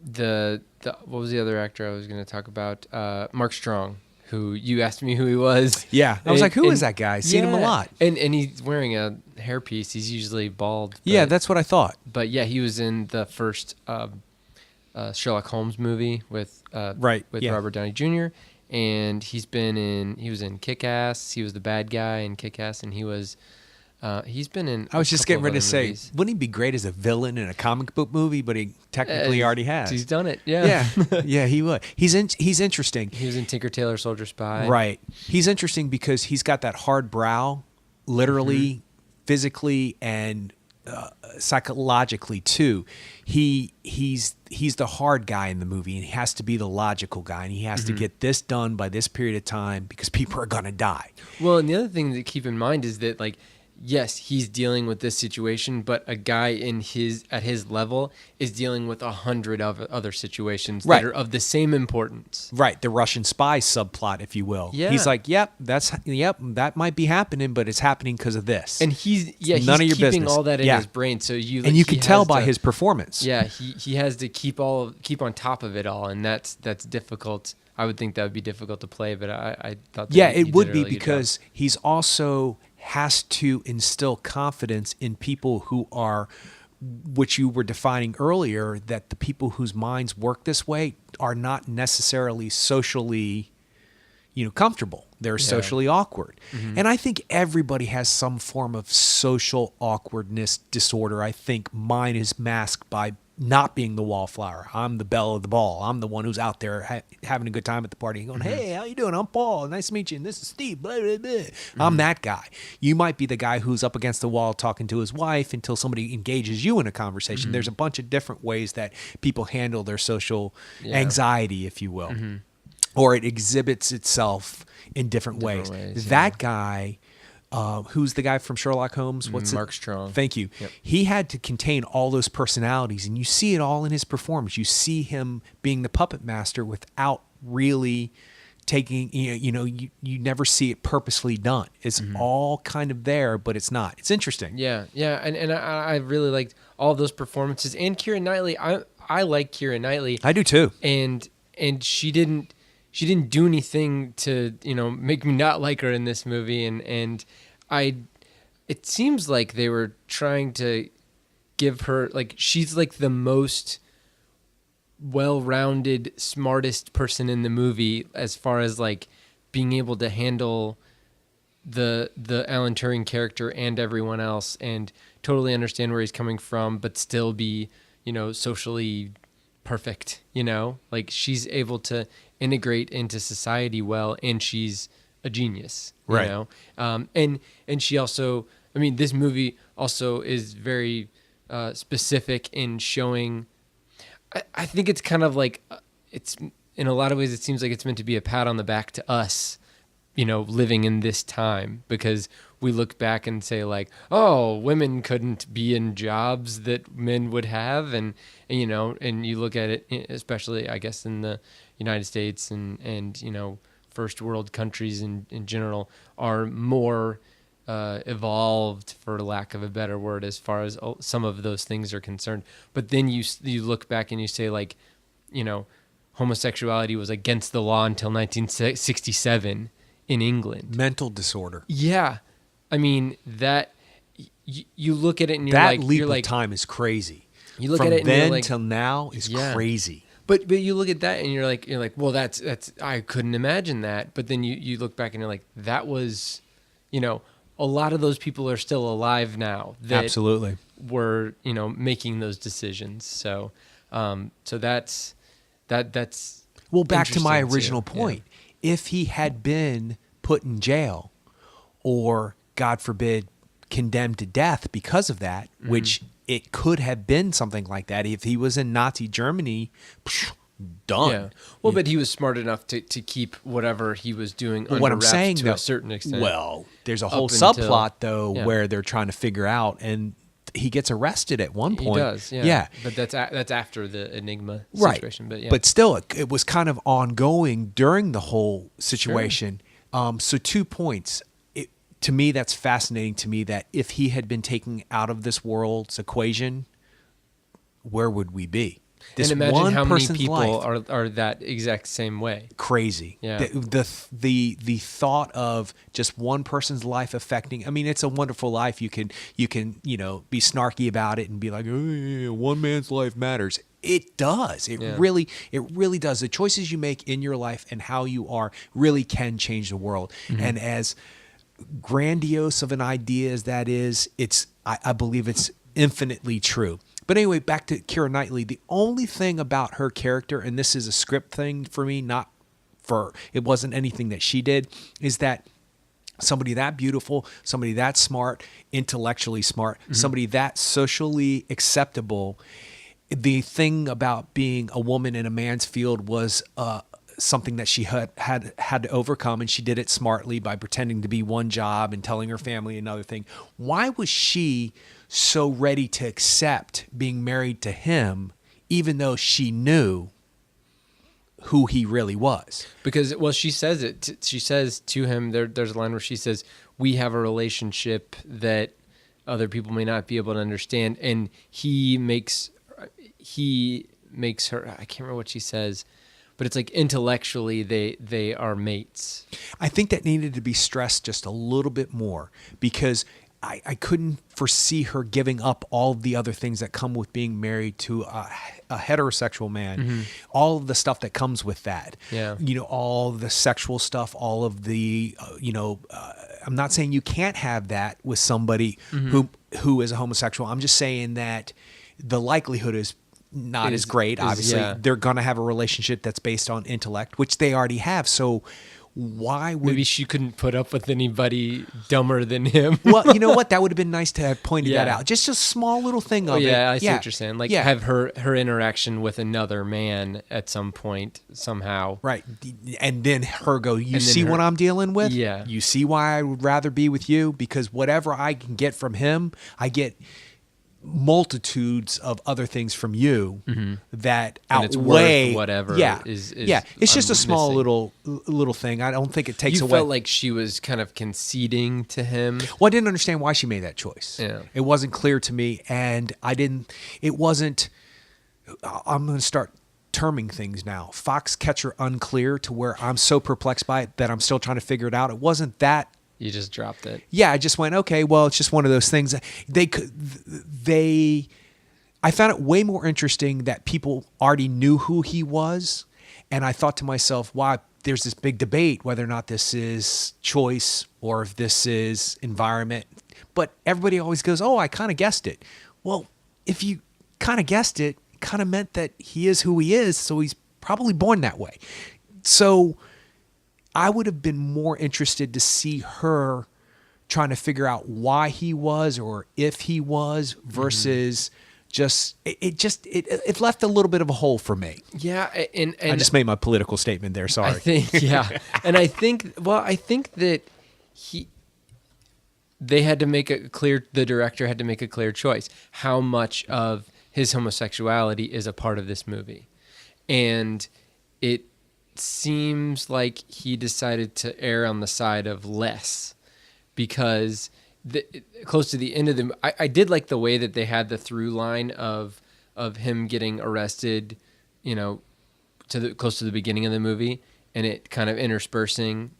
the what was the other actor I was going to talk about? Mark Strong, who you asked me who he was. Yeah. I was like, who is that guy? I've seen him a lot. And he's wearing a hairpiece. He's usually bald. Yeah, that's what I thought. But yeah, he was in the first Sherlock Holmes movie with Robert Downey Jr. And he was in Kick-Ass. He was the bad guy in Kick-Ass, and he's been in. I was just getting ready to say, movies. wouldn't he be great as a villain in a comic book movie? But he technically already has. He's done it. Yeah. Yeah, he would. He's interesting. He was in Tinker Tailor Soldier Spy. Right. He's interesting because he's got that hard brow, literally, physically, and psychologically too. He's the hard guy in the movie, and he has to be the logical guy, and he has to get this done by this period of time because people are gonna die. Well, and the other thing to keep in mind is that, like, yes, he's dealing with this situation, but a guy at his level is dealing with 100 other situations that are of the same importance. Right, the Russian spy subplot, if you will. Yeah. He's like, that might be happening, but it's happening because of this. And he's none of your keeping business. all that in his brain, so you can tell by his performance. Yeah, he has to keep on top of it all, and that's difficult. I would think that would be difficult to play, but I thought that it would be because he's also has to instill confidence in people who are, which you were defining earlier, that the people whose minds work this way are not necessarily socially, comfortable. They're socially awkward. And I think everybody has some form of social awkwardness disorder. I think mine is masked by not being the wallflower. I'm the belle of the ball. I'm the one who's out there having a good time at the party and going, hey, how you doing? I'm Paul. Nice to meet you. And this is Steve. Blah, blah, blah. I'm that guy. You might be the guy who's up against the wall talking to his wife until somebody engages you in a conversation. There's a bunch of different ways that people handle their social anxiety, if you will. Or it exhibits itself in different ways. That guy... who's the guy from Sherlock Holmes? Mark Strong. Thank you. Yep. He had to contain all those personalities, and you see it all in his performance. You see him being the puppet master without really taking, you never see it purposely done. It's all kind of there, but it's not. It's interesting. Yeah, and I really liked all those performances. And Keira Knightley, I like Keira Knightley. I do too. And she didn't do anything to, make me not like her in this movie. And it seems like they were trying to give her, like, she's like the most well-rounded, smartest person in the movie as far as like being able to handle the Alan Turing character and everyone else and totally understand where he's coming from, but still be, socially perfect, like she's able to integrate into society well, and she's a genius, right? And she also, this movie also is very specific in showing. I think it's kind of like it's in a lot of ways. It seems like it's meant to be a pat on the back to us, living in this time, because we look back and say like, oh, women couldn't be in jobs that men would have, and you look at it, especially I guess in the United States and first world countries in general are more evolved, for lack of a better word, as far as some of those things are concerned. But then you look back and you say like, homosexuality was against the law until 1967 in England. Mental disorder. Yeah. That you look at it and that leap of time is crazy. You look From at it and then you're like, till now is crazy. But you look at that and you're like, well, that's I couldn't imagine that. But then you look back and you're like, that was, a lot of those people are still alive now. That Absolutely. Were making those decisions. So that's well, back to my original point. Yeah. If he had been put in jail, or God forbid, condemned to death because of that, which it could have been something like that. If he was in Nazi Germany, done. Yeah. Well, but he was smart enough to keep whatever he was doing under what I'm wraps saying, to a certain extent. Well, there's a whole subplot, where they're trying to figure out, and he gets arrested at one point. He does, yeah. But that's after the Enigma situation. Right. But, but still, it was kind of ongoing during the whole situation. Sure. So 2 points. To me, that's fascinating to me that if he had been taken out of this world's equation, where would we be? This and imagine one how many person's people life. are that exact same way. Crazy. Yeah. The thought of just one person's life affecting. I mean, it's a wonderful life. You can be snarky about it and be like, oh, yeah, one man's life matters. It does. It really does. The choices you make in your life and how you are really can change the world. Mm-hmm. And as grandiose of an idea as that is, I believe it's infinitely true. But anyway, back to Keira Knightley. The only thing about her character, and this is a script thing for me, it wasn't anything that she did, is that somebody that beautiful, somebody that smart, intellectually smart, somebody that socially acceptable. The thing about being a woman in a man's field was something that she had to overcome, and she did it smartly by pretending to be one job and telling her family another thing. Why was she so ready to accept being married to him, even though she knew who he really was? Because, well, she says it. She says to him, there's a line where she says, "We have a relationship that other people may not be able to understand," and he makes her. I can't remember what she says, but it's like intellectually they are mates. I think that needed to be stressed just a little bit more, because I couldn't foresee her giving up all of the other things that come with being married to a heterosexual man, all of the stuff that comes with that. Yeah. All the sexual stuff, all of the, I'm not saying you can't have that with somebody who is a homosexual. I'm just saying that the likelihood is not as great. Obviously, they're going to have a relationship that's based on intellect, which they already have. So why would... Maybe she couldn't put up with anybody dumber than him. Well, you know what? That would have been nice to have pointed that out. Just a small little thing of it. Yeah, I see what you're saying. Like, have her interaction with another man at some point somehow. Right. And then her go, you see what I'm dealing with? Yeah. You see why I would rather be with you? Because whatever I can get from him, I get multitudes of other things from you that and outweigh it's worth whatever. Is it's just a small missing. little thing. I don't think it takes you away. felt like she was kind of conceding to him. Well, I didn't understand why she made that choice. Yeah. It wasn't clear to me, and it wasn't. I'm going to start terming things now. Foxcatcher unclear, to where I'm so perplexed by it that I'm still trying to figure it out. It wasn't that. You just dropped it. Yeah, I just went, okay, well, it's just one of those things. I found it way more interesting that people already knew who he was. And I thought to myself, wow, there's this big debate whether or not this is choice or if this is environment. But everybody always goes, oh, I kind of guessed it. Well, if you kind of guessed it, it kind of meant that he is who he is. So he's probably born that way. So I would have been more interested to see her trying to figure out why he was or if he was versus just it left a little bit of a hole for me. Yeah, and I just made my political statement there. Sorry. I think and I think that they had to make the director had to make a clear choice. How much of his homosexuality is a part of this movie, and it seems like he decided to err on the side of less, because close to the end of the, I did like the way that they had the through line of him getting arrested, close to the beginning of the movie, and it kind of interspersing,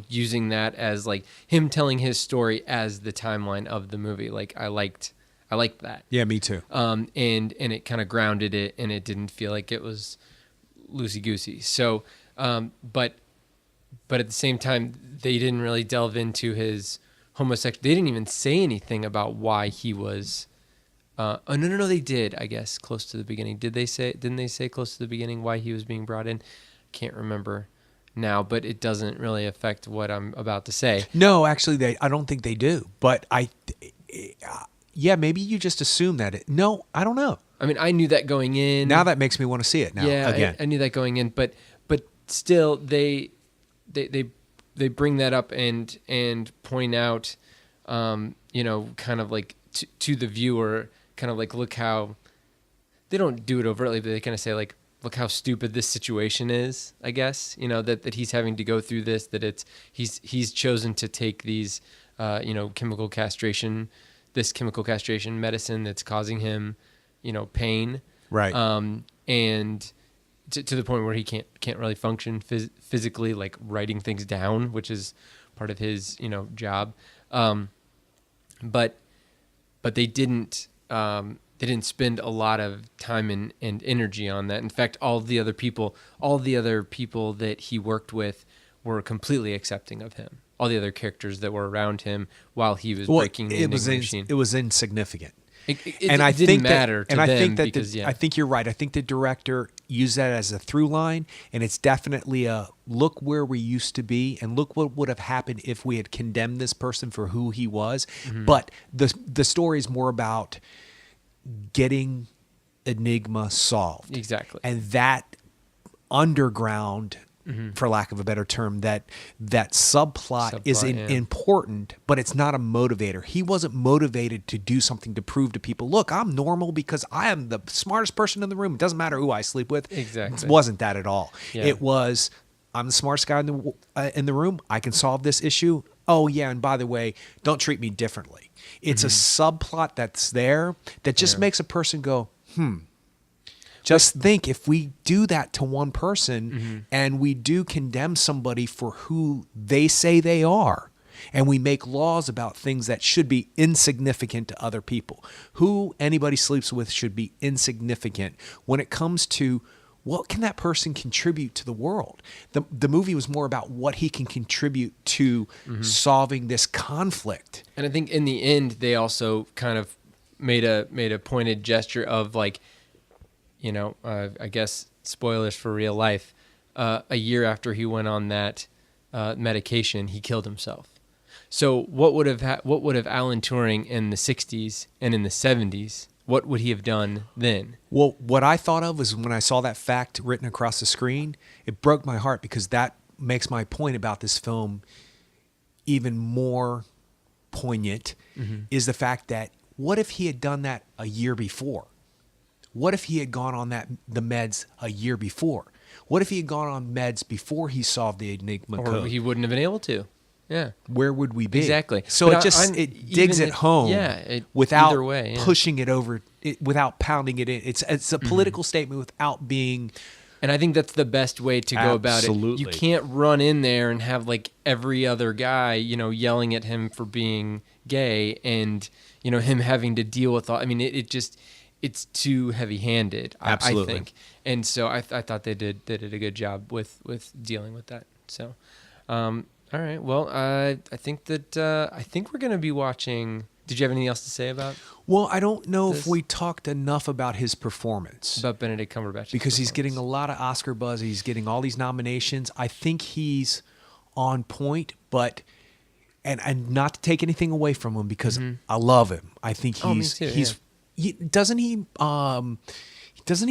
using that as like him telling his story as the timeline of the movie. Like I liked that. Yeah, me too. And it kind of grounded it, and it didn't feel like it was loosey goosey. So. But at the same time, they didn't really delve into his homosexuality. They didn't even say anything about why he was. No, they did. I guess close to the beginning. Didn't they say close to the beginning why he was being brought in? Can't remember now, but it doesn't really affect what I'm about to say. No, actually, I don't think they do. But maybe you just assume that. No, I don't know. I mean, I knew that going in. Now that makes me want to see it now. Yeah, again. I knew that going in, but still, they bring that up and point out, kind of like to the viewer, kind of like, look how they don't do it overtly, but they kind of say like, look how stupid this situation is. I guess that he's having to go through this. That he's chosen to take these, chemical castration medicine that's causing him, pain. Right. and to the point where he can't really function physically, like writing things down, which is part of his job. But they didn't spend a lot of time and energy on that. In fact, all the other people that he worked with were completely accepting of him. All the other characters that were around him while he was breaking the Enigma machine. It was insignificant. I didn't matter to them. I think you're right. I think the director used that as a through line, and it's definitely a look where we used to be, and look what would have happened if we had condemned this person for who he was. Mm-hmm. But the story is more about getting Enigma solved. Exactly. And that underground, for lack of a better term, that subplot is important, but it's not a motivator. He wasn't motivated to do something to prove to people, look, I'm normal because I am the smartest person in the room. It doesn't matter who I sleep with. Exactly. It wasn't that at all. Yeah. It was, I'm the smartest guy in the room. I can solve this issue. Oh, yeah, and by the way, don't treat me differently. It's a subplot that's there that just makes a person go, Just think if we do that to one person and we do condemn somebody for who they say they are, and we make laws about things that should be insignificant to other people. Who anybody sleeps with should be insignificant when it comes to what can that person contribute to the world. The movie was more about what he can contribute to solving this conflict. And I think in the end, they also kind of made a pointed gesture of like, I guess spoilers for real life. A year after he went on that medication, he killed himself. So what would have Alan Turing in the 60s and in the 70s? What would he have done then? Well, what I thought of was when I saw that fact written across the screen, it broke my heart because that makes my point about this film even more poignant, is the fact that what if he had done that a year before? What if he had gone on the meds a year before? What if he had gone on meds before he solved the Enigma code? Or he wouldn't have been able to. Yeah. Where would we be? Exactly. So it digs it home without either way, pushing it over, without pounding it in. It's a political statement without being... And I think that's the best way to go about it. Absolutely. You can't run in there and have like every other guy, yelling at him for being gay and, him having to deal with all... I mean, it's too heavy-handed, Absolutely. I think. And so I thought they did a good job with dealing with that. So... all right. Well, I think we're going to be watching. Did you have anything else to say about? Well, I don't know if we talked enough about his performance. About Benedict Cumberbatch. Because he's getting a lot of Oscar buzz. He's getting all these nominations. I think he's on point, but and not to take anything away from him because I love him. I think doesn't he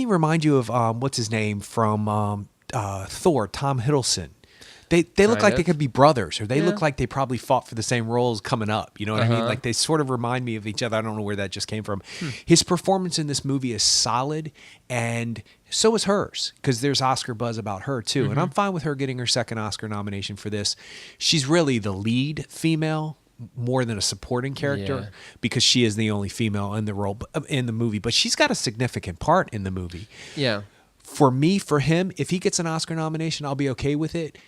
remind you of what's his name from Thor, Tom Hiddleston? They look like they could be brothers, or they look like they probably fought for the same roles coming up. You know what I mean? Like they sort of remind me of each other. I don't know where that just came from. His performance in this movie is solid, and so is hers, because there's Oscar buzz about her too. And I'm fine with her getting her second Oscar nomination for this. She's really the lead female more than a supporting character because she is the only female in the role in the movie, but she's got a significant part in the movie. Yeah. For him, if he gets an Oscar nomination, I'll be okay with it.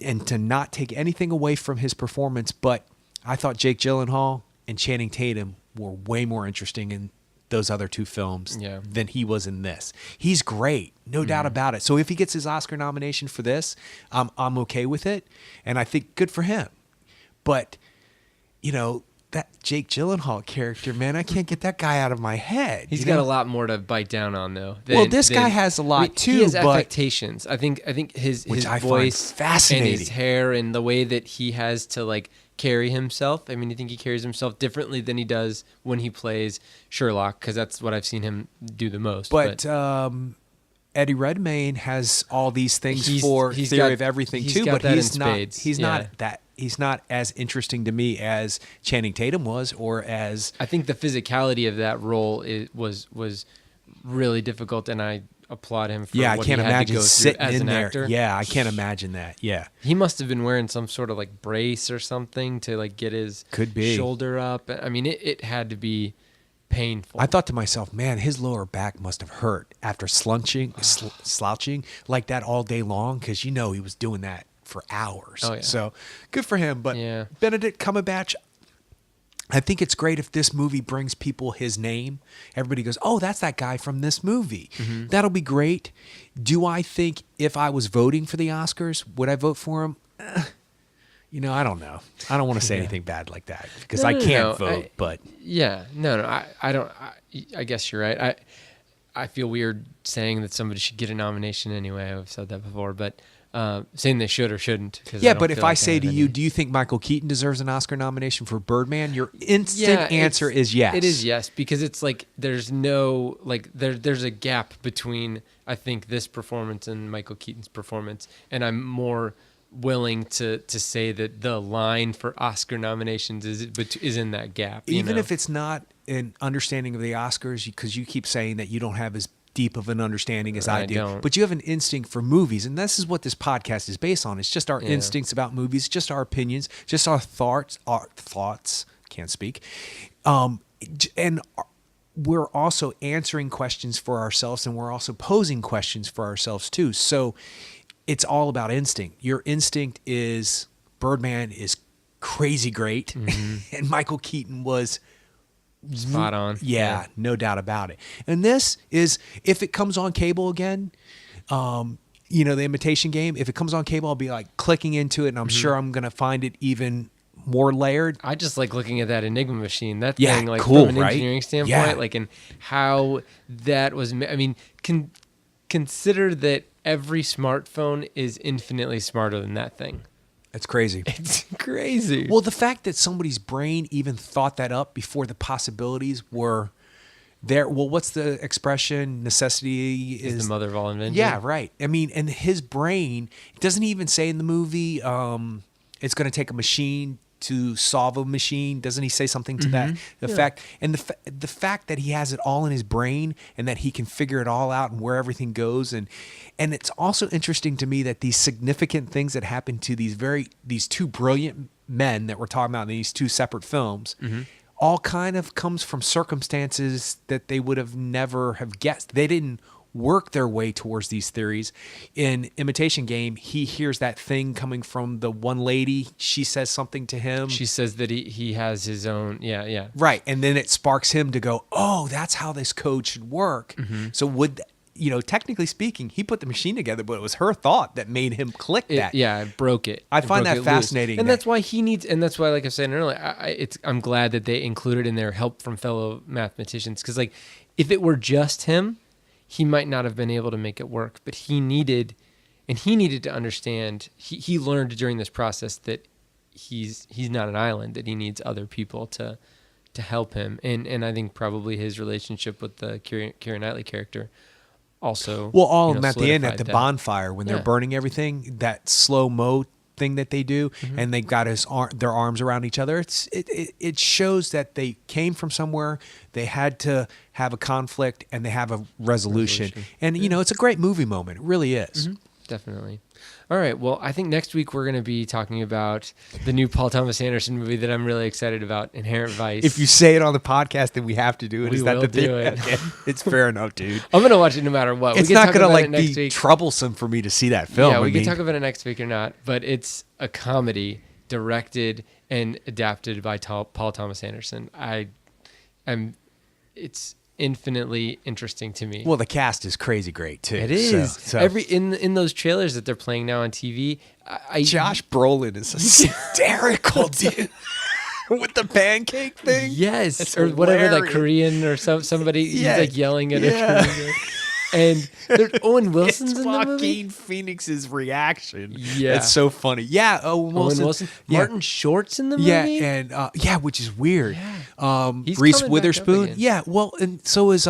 And to not take anything away from his performance, but I thought Jake Gyllenhaal and Channing Tatum were way more interesting in those other two films than he was in this. He's great, no doubt about it. So if he gets his Oscar nomination for this, I'm okay with it, and I think good for him. But that Jake Gyllenhaal character, man, I can't get that guy out of my head. He's got a lot more to bite down on, though. This guy has a lot too. He has affectations. I think his voice, fascinating, and his hair, and the way that he has to like carry himself. I mean, I think he carries himself differently than he does when he plays Sherlock, because that's what I've seen him do the most. But Eddie Redmayne has all these things for Theory of Everything too, but he's not as interesting to me as Channing Tatum was, or as... I think the physicality of that role was really difficult, and I applaud him for what he had to go through as an actor. Yeah, I can't imagine that. Yeah. He must have been wearing some sort of like brace or something to like get his shoulder up. I mean, it had to be painful. I thought to myself, man, his lower back must have hurt after slouching like that all day long, because he was doing that for hours. Oh, yeah. So good for him. But Yeah. Benedict Cumberbatch, I think it's great if this movie brings people his name. Everybody goes, oh, that's that guy from this movie. Mm-hmm. That'll be great. Do I think if I was voting for the Oscars, would I vote for him? I don't know. I don't want to say anything bad like that because I can't vote. But yeah, no, I don't. I guess you're right. I feel weird saying that somebody should get a nomination anyway. I've said that before, but saying they should or shouldn't. Yeah, but if I say to you, do you think Michael Keaton deserves an Oscar nomination for Birdman? Your instant answer is yes. It is yes, because it's like there's no there's a gap between I think this performance and Michael Keaton's performance, and I'm more willing to say that the line for Oscar nominations is in that gap. Even if it's not an understanding of the Oscars, because you keep saying that you don't have as deep of an understanding as I do, don't. But you have an instinct for movies, and this is what this podcast is based on. It's just our instincts about movies, just our opinions, just our thoughts. Can't speak, and we're also answering questions for ourselves, and we're also posing questions for ourselves too. So it's all about instinct. Your instinct is Birdman is crazy great, and Michael Keaton was spot on. Yeah, no doubt about it. And this is, if it comes on cable again, the Imitation Game, if it comes on cable, I'll be like clicking into it, and I'm sure I'm going to find it even more layered. I just like looking at that Enigma machine. That Yeah, thing, like cool, from an right? engineering standpoint, Yeah. like, and how that was. I mean, consider that every smartphone is infinitely smarter than that thing. It's crazy. It's crazy. Well, the fact that somebody's brain even thought that up before the possibilities were there. Well, what's the expression? Necessity is the mother of all invention. Yeah, right. I mean, and his brain, it doesn't even say in the movie, it's going to take a machine to solve a machine. Doesn't he say something to that? The fact that he has it all in his brain and that he can figure it all out and where everything goes. And it's also interesting to me that these significant things that happen to these two brilliant men that we're talking about in these two separate films, all kind of comes from circumstances that they would have never have guessed. They didn't work their way towards these theories. In Imitation Game, he hears that thing coming from the one lady. She says something to him. She says that he has his own. Yeah. Right. And then it sparks him to go, oh, that's how this code should work. So technically speaking, he put the machine together, but it was her thought that made him click that. It broke it. I find that fascinating. And that's why that's why, like I was saying earlier, I'm glad that they included in there help from fellow mathematicians. Because like, if it were just him, he might not have been able to make it work, but he needed to understand. He learned during this process that he's not an island, that he needs other people to help him. And I think probably his relationship with the Keira Knightley character also. Well, all of them at the end at the solidified that. bonfire when they're burning everything, that slow-mo thing that they do, and they've got their arms around each other. It shows that they came from somewhere. They had to have a conflict, and they have a resolution. And it's a great movie moment. It really is. Definitely. All right. Well, I think next week we're going to be talking about the new Paul Thomas Anderson movie that I'm really excited about, Inherent Vice. If you say it on the podcast, then we have to do it. We Is that will the thing? do it. Okay. It's fair enough, dude. I'm going to watch it no matter what. It's we can not talk going to about it like next be week. troublesome for me to see that film. Yeah, we can talk about it next week or not, but it's a comedy directed and adapted by Paul Thomas Anderson. It's infinitely interesting to me. Well, the cast is crazy great too. It is. So. In those trailers that they're playing now on TV, Josh Brolin is hysterical, dude. With the pancake thing? Yes. It's or whatever, that hilarious. Korean or somebody, Yeah. he's like yelling at Yeah. a Korean. And Owen Wilson's It's in the movie. Joaquin Phoenix's reaction. Yeah. It's so funny. Yeah, Owen Wilson. Yeah. Martin Short's in the movie. Yeah, and which is weird. He's Reese coming back up Witherspoon. again. Yeah, well, and so is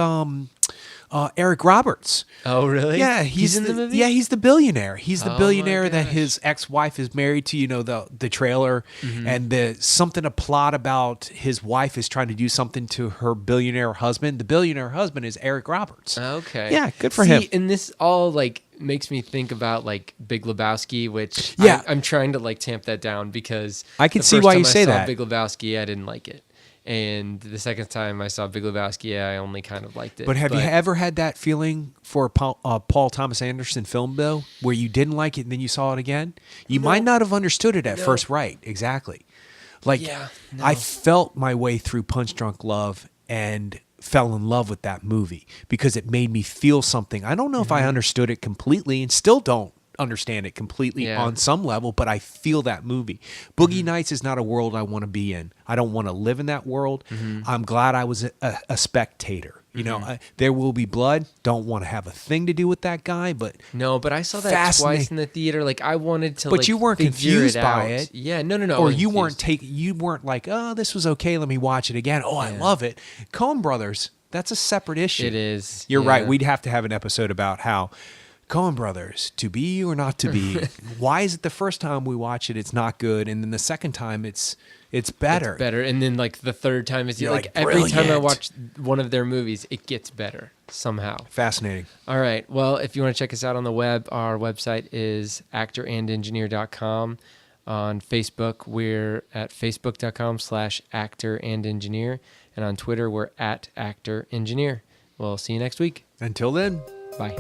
Eric Roberts. Oh, really? Yeah, he's in the movie. Yeah, he's the billionaire. He's the Oh, billionaire my that gosh. his ex-wife is married to. The trailer, and a plot about his wife is trying to do something to her billionaire husband. The billionaire husband is Eric Roberts. Okay. Yeah, good for him. And this all like makes me think about like Big Lebowski, which Yeah. I'm trying to like tamp that down because I can the see first why time you I say saw that. Big Lebowski, I didn't like it. And the second time I saw Big Lebowski, I only kind of liked it. But have you ever had that feeling for Paul Thomas Anderson film, though, where you didn't like it and then you saw it again? You might not have understood it at first right. Exactly. Like, I felt my way through Punch Drunk Love and fell in love with that movie because it made me feel something. I don't know if I understood it completely and still don't understand it completely on some level, but I feel that movie. Boogie Nights is not a world I want to be in. I don't want to live in that world. I'm glad I was a spectator. You know, There Will Be Blood. Don't want to have a thing to do with that guy, but no, but I saw that twice in the theater. Like I wanted to, but you weren't confused by it. Yeah, no. Or you weren't like, oh, this was okay. Let me watch it again. Oh, I love it. Coen Brothers. That's a separate issue. It is. You're right. We'd have to have an episode about how Coen Brothers, to be or not to be. Why is it the first time we watch it, it's not good, and then the second time it's better. It's better, and then like the third time is You're like brilliant. every time I watch one of their movies, it gets better somehow. Fascinating. All right. Well, if you want to check us out on the web, our website is actorandengineer.com. On Facebook, we're at facebook.com/actorandengineer, and on Twitter, we're at actorengineer. We'll see you next week. Until then. Bye.